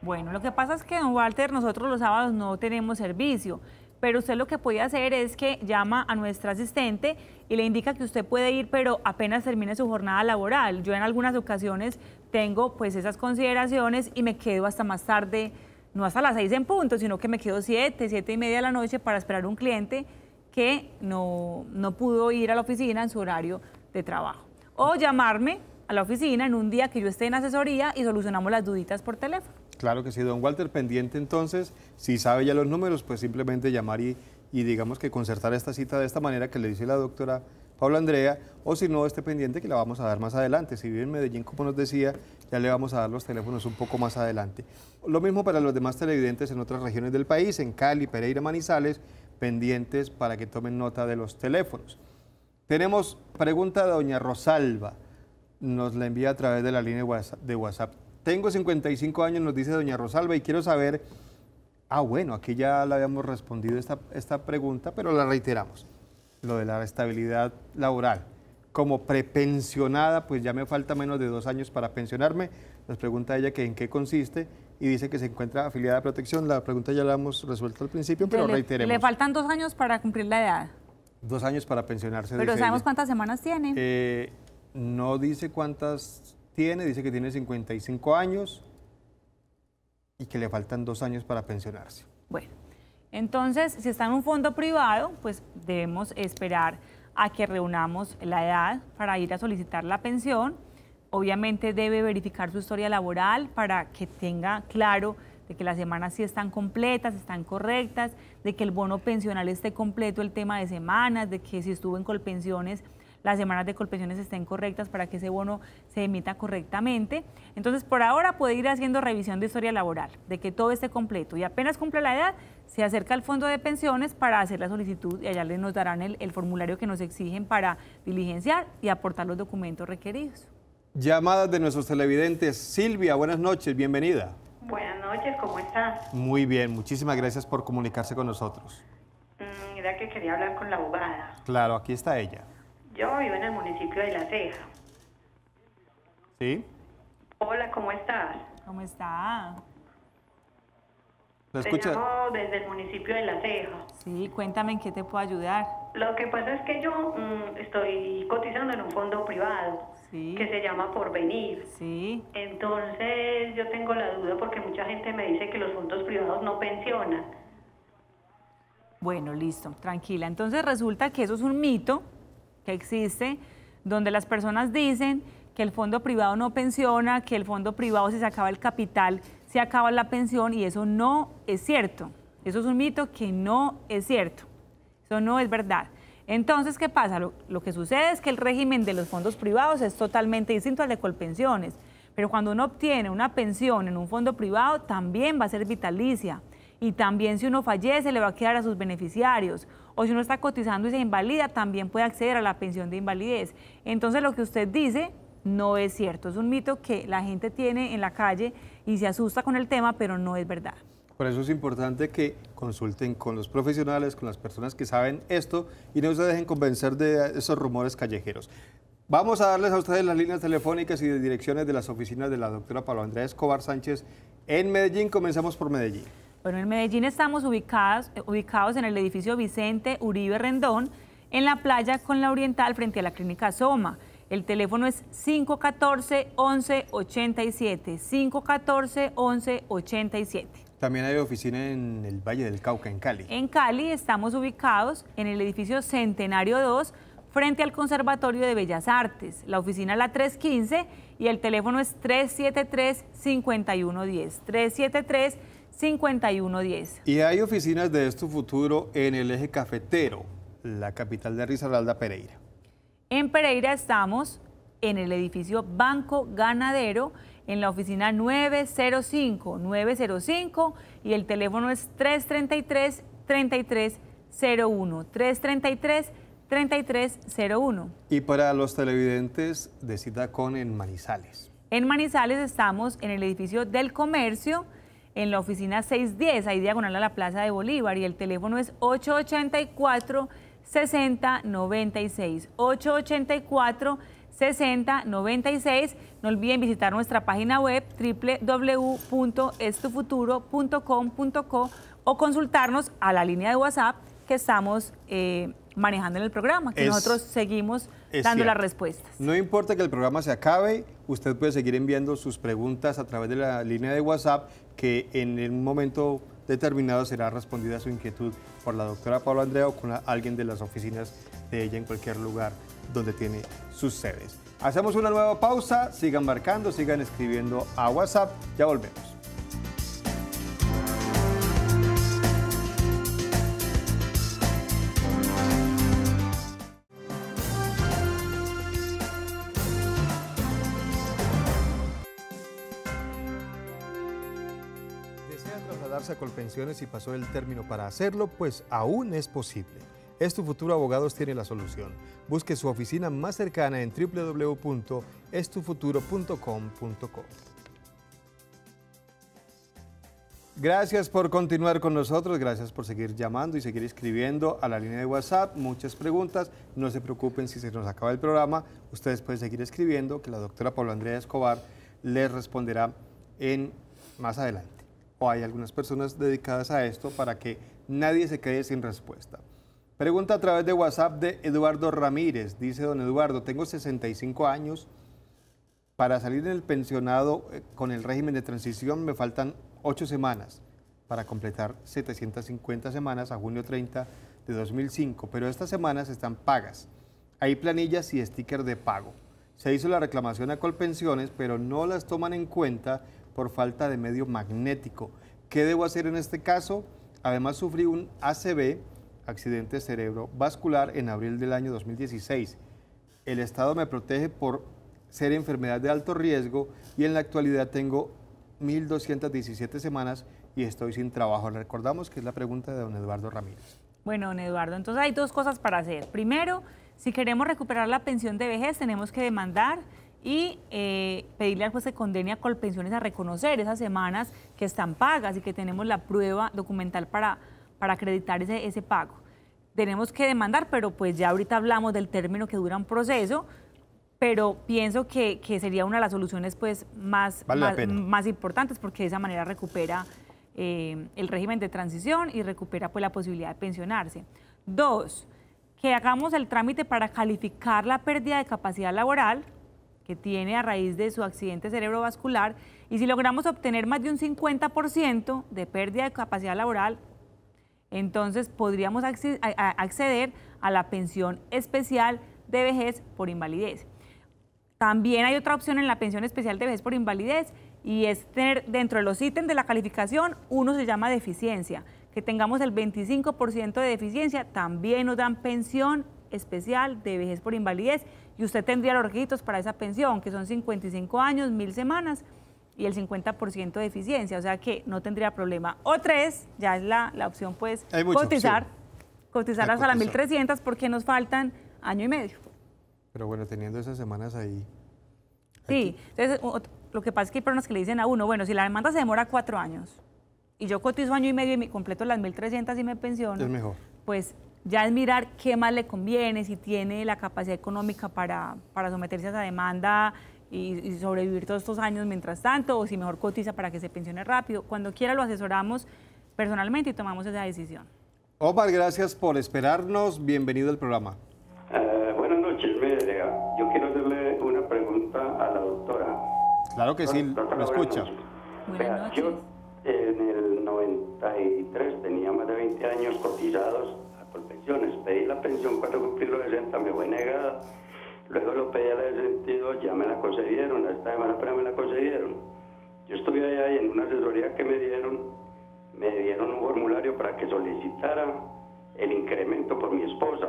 Bueno, lo que pasa es que, don Walter, nosotros los sábados no tenemos servicio, pero usted lo que puede hacer es que llama a nuestra asistente y le indica que usted puede ir, pero apenas termine su jornada laboral. Yo en algunas ocasiones tengo pues esas consideraciones y me quedo hasta más tarde, no hasta las 6 en punto, sino que me quedo 7, 7:30 de la noche para esperar a un cliente que no pudo ir a la oficina en su horario de trabajo. O llamarme a la oficina en un día que yo esté en asesoría y solucionamos las duditas por teléfono. Claro que sí, don Walter, pendiente entonces, si sabe ya los números, pues simplemente llamar y digamos que concertar esta cita de esta manera que le dice la doctora Paula Andrea, o si no, esté pendiente que la vamos a dar más adelante. Si vive en Medellín, como nos decía, ya le vamos a dar los teléfonos un poco más adelante. Lo mismo para los demás televidentes en otras regiones del país, en Cali, Pereira, Manizales, pendientes para que tomen nota de los teléfonos. Tenemos pregunta de doña Rosalba, nos la envía a través de la línea de WhatsApp. Tengo 55 años, nos dice doña Rosalba, y quiero saber, bueno, aquí ya le habíamos respondido esta pregunta, pero la reiteramos, lo de la estabilidad laboral. Como prepensionada, pues ya me falta menos de 2 años para pensionarme. Nos pregunta ella que en qué consiste y dice que se encuentra afiliada a protección. La pregunta ya la hemos resuelto al principio, pero reiteremos. Le faltan 2 años para cumplir la edad. 2 años para pensionarse. Pero ¿sabemos ella. cuántas semanas tiene? No dice cuántas tiene, dice que tiene 55 años y que le faltan 2 años para pensionarse. Bueno, entonces, si está en un fondo privado, pues debemos esperar a que reunamos la edad para ir a solicitar la pensión. Obviamente debe verificar su historia laboral para que tenga claro de que las semanas sí están completas, están correctas, de que el bono pensional esté completo, el tema de semanas, de que si estuvo en Colpensiones, las semanas de Colpensiones estén correctas para que ese bono se emita correctamente. Entonces, por ahora puede ir haciendo revisión de historia laboral, de que todo esté completo y apenas cumple la edad, se acerca al fondo de pensiones para hacer la solicitud y allá nos darán el formulario que nos exigen para diligenciar y aportar los documentos requeridos. Llamadas de nuestros televidentes. Silvia, buenas noches, bienvenida. Buenas noches, ¿cómo estás? Muy bien, muchísimas gracias por comunicarse con nosotros. Mira que quería hablar con la abogada. Claro, aquí está ella. Yo vivo en el municipio de La Ceja. ¿Sí? Hola, ¿cómo estás? ¿Cómo está? ¿Lo Te escucha? llamo desde el municipio de La Ceja. Sí, cuéntame en qué te puedo ayudar. Lo que pasa es que yo estoy cotizando en un fondo privado que se llama Porvenir. Sí. Entonces yo tengo la duda porque mucha gente me dice que los fondos privados no pensionan. Bueno, listo, tranquila. Entonces resulta que eso es un mito que existe, donde las personas dicen que el fondo privado no pensiona, que el fondo privado si se acaba el capital, se acaba la pensión, y eso no es cierto. Eso es un mito que no es cierto. Eso no es verdad. Entonces, ¿qué pasa? Lo que sucede es que el régimen de los fondos privados es totalmente distinto al de Colpensiones. Pero cuando uno obtiene una pensión en un fondo privado, también va a ser vitalicia. Y también si uno fallece, le va a quedar a sus beneficiarios. O si uno está cotizando y se invalida, también puede acceder a la pensión de invalidez. Entonces, lo que usted dice no es cierto. Es un mito que la gente tiene en la calle y se asusta con el tema, pero no es verdad. Por eso es importante que consulten con los profesionales, con las personas que saben esto y no se dejen convencer de esos rumores callejeros. Vamos a darles a ustedes las líneas telefónicas y de direcciones de las oficinas de la doctora Paula Andrea Escobar Sánchez en Medellín. Comenzamos por Medellín. Bueno, en Medellín estamos ubicados en el edificio Vicente Uribe Rendón, en la playa con la Oriental frente a la clínica Soma. El teléfono es 514-1187, 514-1187. También hay oficina en el Valle del Cauca, en Cali. En Cali estamos ubicados en el edificio Centenario 2, frente al Conservatorio de Bellas Artes. La oficina es la 315 y el teléfono es 373-5110, 373-5110. Y hay oficinas de Esto Futuro en el eje cafetero, la capital de Risaralda, Pereira. En Pereira estamos en el edificio Banco Ganadero, en la oficina 905 y el teléfono es 333-3301, 333-3301. Y para los televidentes de Citacon en Manizales. En Manizales estamos en el edificio del Comercio, en la oficina 610, ahí diagonal a la Plaza de Bolívar, y el teléfono es 884-6096, 884-6096. No olviden visitar nuestra página web www.estufuturo.com.co o consultarnos a la línea de WhatsApp que estamos manejando en el programa, que nosotros seguimos dando las respuestas. No importa que el programa se acabe, usted puede seguir enviando sus preguntas a través de la línea de WhatsApp, que en un momento determinado será respondida su inquietud por la doctora Paula Andrea o con alguien de las oficinas de ella en cualquier lugar donde tiene sus sedes. Hacemos una nueva pausa, sigan marcando, sigan escribiendo a WhatsApp, ya volvemos. A Colpensiones y pasó el término para hacerlo, pues aún es posible. Esto Futuro Abogados tiene la solución. Busque su oficina más cercana en www.estufuturo.com.co. Gracias por continuar con nosotros, gracias por seguir llamando y seguir escribiendo a la línea de WhatsApp. Muchas preguntas, no se preocupen si se nos acaba el programa, ustedes pueden seguir escribiendo, que la doctora Paula Andrea Escobar les responderá más adelante. O hay algunas personas dedicadas a esto para que nadie se quede sin respuesta. Pregunta a través de WhatsApp de Eduardo Ramírez. Dice don Eduardo, tengo 65 años. Para salir del pensionado con el régimen de transición me faltan 8 semanas para completar 750 semanas a junio 30 de 2005, pero estas semanas están pagas. Hay planillas y sticker de pago. Se hizo la reclamación a Colpensiones, pero no las toman en cuenta por falta de medio magnético. ¿Qué debo hacer en este caso? Además sufrí un ACV, accidente cerebrovascular, en abril del año 2016. El Estado me protege por ser enfermedad de alto riesgo y en la actualidad tengo 1.217 semanas y estoy sin trabajo. Le recordamos que es la pregunta de don Eduardo Ramírez. Bueno, don Eduardo, entonces hay dos cosas para hacer. Primero, si queremos recuperar la pensión de vejez, tenemos que demandar y pedirle al juez de condena a Colpensiones a reconocer esas semanas que están pagas y que tenemos la prueba documental para acreditar ese pago. Tenemos que demandar, pero pues ya ahorita hablamos del término que dura un proceso, pero pienso que sería una de las soluciones pues más importantes, porque de esa manera recupera el régimen de transición y recupera pues la posibilidad de pensionarse. 2, que hagamos el trámite para calificar la pérdida de capacidad laboral que tiene a raíz de su accidente cerebrovascular, y si logramos obtener más de un 50% de pérdida de capacidad laboral, entonces podríamos acceder a la pensión especial de vejez por invalidez. También hay otra opción en la pensión especial de vejez por invalidez y es tener dentro de los ítems de la calificación, uno se llama deficiencia. Que tengamos el 25% de deficiencia, también nos dan pensión especial de vejez por invalidez y usted tendría los requisitos para esa pensión, que son 55 años, 1000 semanas y el 50% de eficiencia, o sea que no tendría problema. O 3, ya es la opción pues cotizar hasta las 1300 porque nos faltan año y medio. Pero bueno, teniendo esas semanas ahí. Sí, entonces lo que pasa es que hay personas que le dicen a uno, bueno, si la demanda se demora 4 años y yo cotizo año y medio y me completo las 1300 y me pensiono, es mejor. Pues ya es mirar qué más le conviene, si tiene la capacidad económica para someterse a esa demanda y sobrevivir todos estos años mientras tanto, o si mejor cotiza para que se pensione rápido. Cuando quiera lo asesoramos personalmente y tomamos esa decisión. Omar, gracias por esperarnos. Bienvenido al programa. Buenas noches, yo quiero hacerle una pregunta a la doctora. Claro que sí, lo escucha. Buenas noches. Yo en el 93 tenía más de 20 años cotizados a Colpensiones. Pedí la pensión cuando cumplí los 60, me fue negada. Luego lo pedí a la de sentido, ya me la concedieron, esta semana apenas me la concedieron. Yo estuve allá y en una asesoría que me dieron un formulario para que solicitara el incremento por mi esposa.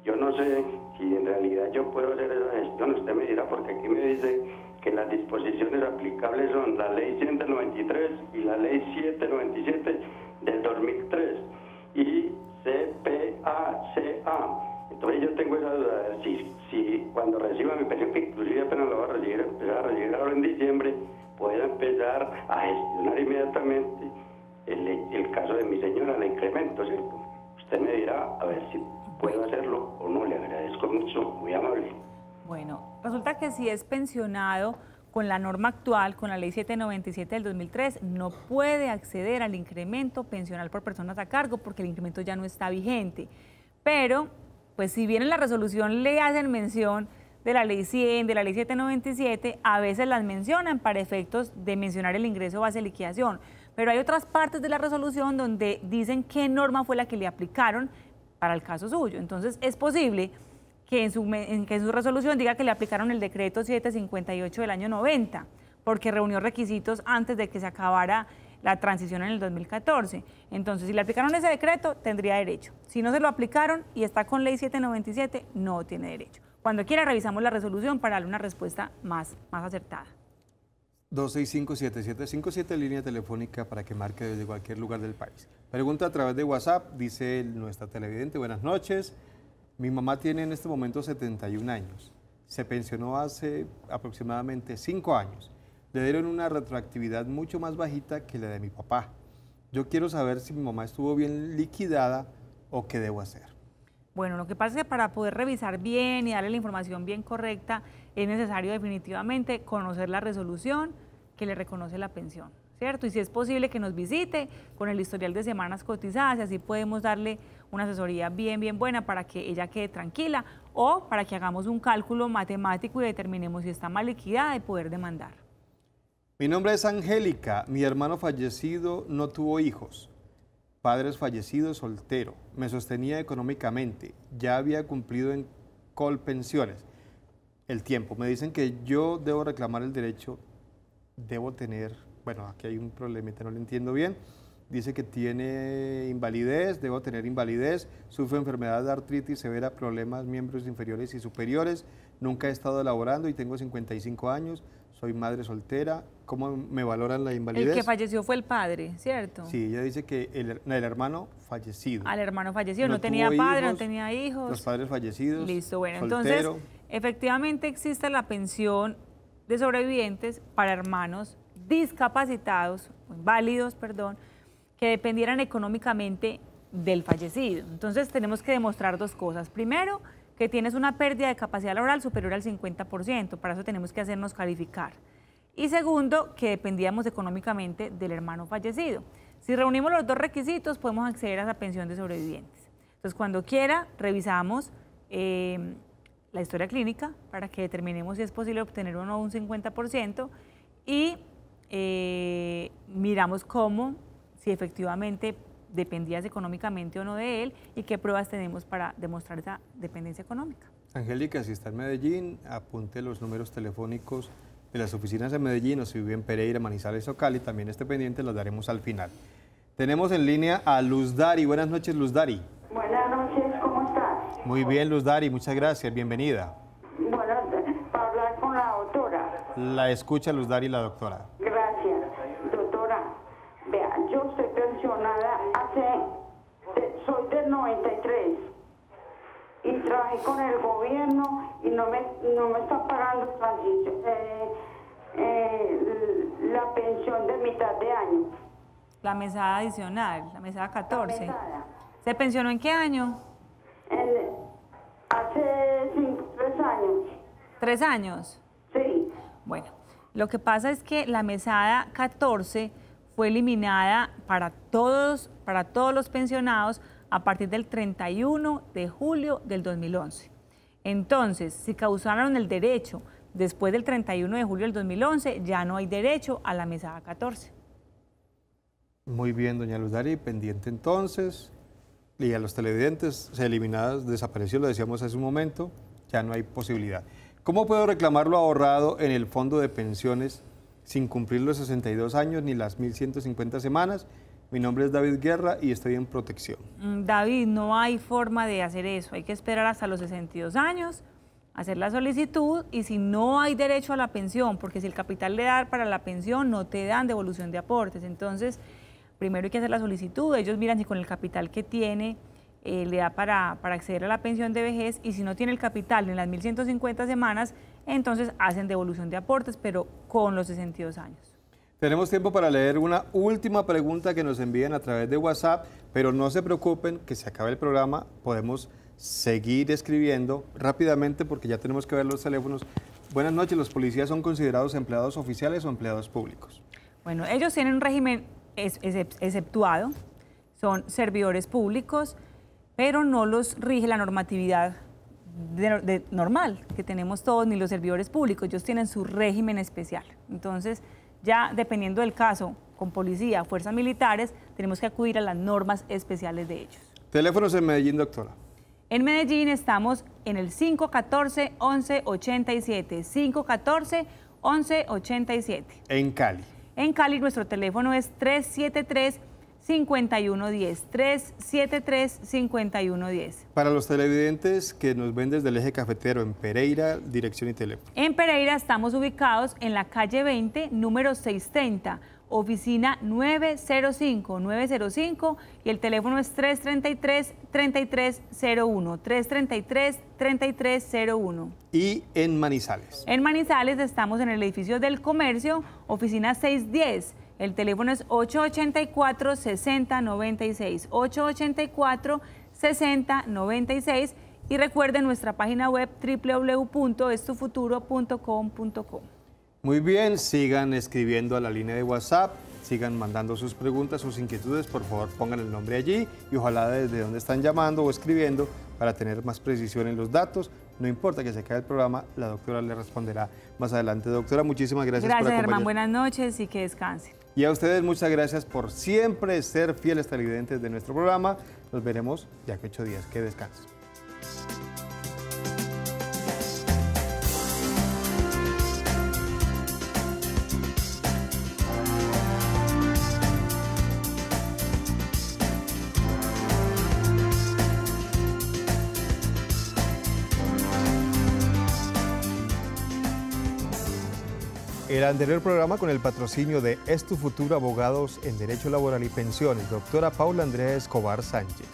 Yo no sé si en realidad yo puedo hacer esa gestión, usted me dirá, porque aquí me dice que las disposiciones aplicables son la ley 100 del 93 y la ley 797 del 2003 y CPACA. Entonces yo tengo esa duda, si cuando reciba mi pensión, que inclusive apenas la voy a recibir, empezar a recibir ahora en diciembre, puedo empezar a gestionar inmediatamente el caso de mi señora, el incremento, ¿cierto? Usted me dirá a ver si puedo hacerlo o no, le agradezco mucho, muy amable. Bueno, resulta que si es pensionado con la norma actual, con la ley 797 del 2003, no puede acceder al incremento pensional por personas a cargo porque el incremento ya no está vigente. Pero, pues si bien en la resolución le hacen mención de la ley 100, de la ley 797, a veces las mencionan para efectos de mencionar el ingreso base de liquidación. Pero hay otras partes de la resolución donde dicen qué norma fue la que le aplicaron para el caso suyo. Entonces, es posible que en su resolución diga que le aplicaron el decreto 758 del año 90, porque reunió requisitos antes de que se acabara la transición en el 2014. Entonces, si le aplicaron ese decreto, tendría derecho. Si no se lo aplicaron y está con ley 797, no tiene derecho. Cuando quiera, revisamos la resolución para darle una respuesta más acertada. 265-7757, línea telefónica para que marque desde cualquier lugar del país. Pregunta a través de WhatsApp, dice nuestra televidente, buenas noches. Mi mamá tiene en este momento 71 años. Se pensionó hace aproximadamente 5 años. Le dieron una retroactividad mucho más bajita que la de mi papá. Yo quiero saber si mi mamá estuvo bien liquidada o qué debo hacer. Bueno, lo que pasa es que para poder revisar bien y darle la información bien correcta, es necesario definitivamente conocer la resolución que le reconoce la pensión, ¿cierto? Y si es posible que nos visite con el historial de semanas cotizadas, y así podemos darle una asesoría bien buena para que ella quede tranquila o para que hagamos un cálculo matemático y determinemos si está mal liquidada y poder demandar. Mi nombre es Angélica, mi hermano fallecido no tuvo hijos. Padres fallecidos, soltero, me sostenía económicamente, ya había cumplido en Colpensiones el tiempo. Me dicen que yo debo reclamar el derecho, debo tener, bueno, aquí hay un problemita, no lo entiendo bien. Dice que tiene invalidez, debo tener invalidez, sufre enfermedad de artritis severa, problemas miembros inferiores y superiores, nunca he estado laborando y tengo 55 años, soy madre soltera. ¿Cómo me valoran la invalidez? El que falleció fue el padre, ¿cierto? Sí, ella dice que el hermano fallecido. Al hermano fallecido, no tenía padre, no tenía hijos. Los padres fallecidos. Listo, bueno, soltero. Entonces, efectivamente existe la pensión de sobrevivientes para hermanos discapacitados, inválidos, perdón, que dependieran económicamente del fallecido. Entonces, tenemos que demostrar dos cosas. Primero, que tienes una pérdida de capacidad laboral superior al 50%, para eso tenemos que hacernos calificar. Y segundo, que dependíamos económicamente del hermano fallecido. Si reunimos los dos requisitos, podemos acceder a esa pensión de sobrevivientes. Entonces, cuando quiera, revisamos la historia clínica para que determinemos si es posible obtener o no un 50% y miramos si efectivamente dependías económicamente o no de él y qué pruebas tenemos para demostrar esa dependencia económica. Angélica, si está en Medellín, apunte los números telefónicos de las oficinas en Medellín, o si vive en Pereira, Manizales o Cali, también esté pendiente, los daremos al final. Tenemos en línea a Luz Dari. Buenas noches, Luz Dari. Buenas noches, ¿cómo estás? Muy bien, Luz Dari, muchas gracias, bienvenida. Bueno, para hablar con la doctora. La escucha Luz Dari, la doctora. Gracias, doctora. Vea, yo estoy pensionada soy del 93 y trabajé con el gobierno y no me están pagando la pensión de mitad de año. La mesada adicional, la mesada 14. La mesada. ¿Se pensionó en qué año? Hace 3 años. 3 años. Sí. Bueno, lo que pasa es que la mesada 14 fue eliminada para todos los pensionados a partir del 31 de julio del 2011. Entonces, si causaron el derecho después del 31 de julio del 2011, ya no hay derecho a la mesada 14. Muy bien, doña Luz Dari, pendiente entonces. Y a los televidentes, se eliminadas, desapareció, lo decíamos hace un momento, ya no hay posibilidad. ¿Cómo puedo reclamar lo ahorrado en el fondo de pensiones sin cumplir los 62 años ni las 1.150 semanas? Mi nombre es David Guerra y estoy en protección. David, no hay forma de hacer eso. Hay que esperar hasta los 62 años, hacer la solicitud, y si no hay derecho a la pensión, porque si el capital le da para la pensión, no te dan devolución de aportes. Entonces, primero hay que hacer la solicitud. Ellos miran si con el capital que tiene le da para acceder a la pensión de vejez, y si no tiene el capital en las 1.150 semanas, entonces hacen devolución de aportes, pero con los 62 años. Tenemos tiempo para leer una última pregunta que nos envían a través de WhatsApp, pero no se preocupen que se acabe el programa, podemos seguir escribiendo rápidamente porque ya tenemos que ver los teléfonos. Buenas noches, ¿los policías son considerados empleados oficiales o empleados públicos? Bueno, ellos tienen un régimen exceptuado, son servidores públicos, pero no los rige la normatividad normal que tenemos todos, ni los servidores públicos. Ellos tienen su régimen especial. Entonces, ya dependiendo del caso, con policía, fuerzas militares, tenemos que acudir a las normas especiales de ellos. Teléfonos en Medellín, doctora. En Medellín estamos en el 514-1187, 514-1187. En Cali. En Cali nuestro teléfono es 373-5110, 373-5110. Para los televidentes que nos ven desde el eje cafetero en Pereira, dirección y teléfono. En Pereira estamos ubicados en la calle 20, número 630, oficina 905, y el teléfono es 333-3301, 333-3301. Y en Manizales. En Manizales estamos en el edificio del Comercio, oficina 610. El teléfono es 884-6096, 884-6096. Y recuerden nuestra página web www.estufuturo.com.co. Muy bien, sigan escribiendo a la línea de WhatsApp, sigan mandando sus preguntas, sus inquietudes, por favor pongan el nombre allí y ojalá desde donde están llamando o escribiendo para tener más precisión en los datos. No importa que se acabe el programa, la doctora le responderá más adelante. Doctora, muchísimas gracias por acompañarnos. Gracias, Germán, buenas noches y que descansen. Y a ustedes muchas gracias por siempre ser fieles televidentes de nuestro programa. Nos veremos ya que 8 días. Que descansen. El anterior programa con el patrocinio de Es Tu Futuro, abogados en Derecho Laboral y Pensiones, doctora Paula Andrea Escobar Sánchez.